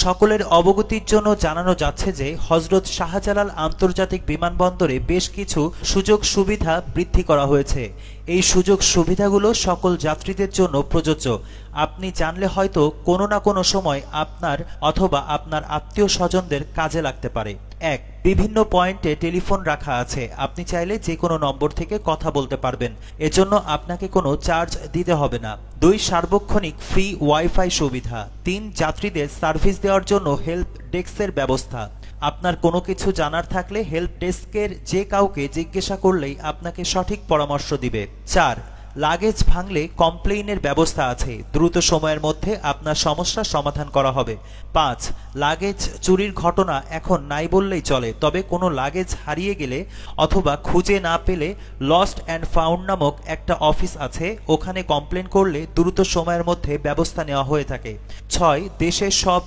সকলের অবগতির জন্য জানানো যাচ্ছে যে হযরত শাহজালাল আন্তর্জাতিক বিমানবন্দরে বেশ কিছু সুযোগ সুবিধা বৃদ্ধি করা হয়েছে। এই সুযোগ সুবিধাগুলো সকল যাত্রীদের জন্য প্রযোজ্য। আপনি জানলে হয়তো কোনো না কোনো সময় আপনার অথবা আপনার আত্মীয় স্বজনদের কাজে লাগতে পারে। ১. বিভিন্ন পয়েন্টে টেলিফোন রাখা আছে। আপনি চাইলে যে কোনো নম্বর থেকে কথা বলতে পারবেন। এজন্য আপনাকে কোনো চার্জ দিতে হবে না। ২. সার্বক্ষণিক ফ্রি ওয়াইফাই সুবিধা। ৩. যাত্রীদের সার্ভিস দেওয়ার জন্য হেল্প ডেস্কের ব্যবস্থা। আপনার কোনো কিছু জানার থাকলে হেল্প ডেস্কের যে কাউকে জিজ্ঞাসা করলেই আপনাকে সঠিক পরামর্শ দিবে। ৪. লাগেজ ভাঙলে কমপ্লেইনের ব্যবস্থা আছে। দ্রুত সময়ের মধ্যে আপনার সমস্যার সমাধান করা হবে। ৫. লাগেজ চুরির ঘটনা এখন নাই বললেই চলে, তবে কোনো লাগেজ হারিয়ে গেলে অথবা খুঁজে না পেলে লস্ট অ্যান্ড ফাউন্ড নামক একটা অফিস আছে, ওখানে কমপ্লেন করলে দ্রুত সময়ের মধ্যে ব্যবস্থা নেওয়া হয়ে থাকে। ৬. দেশের সব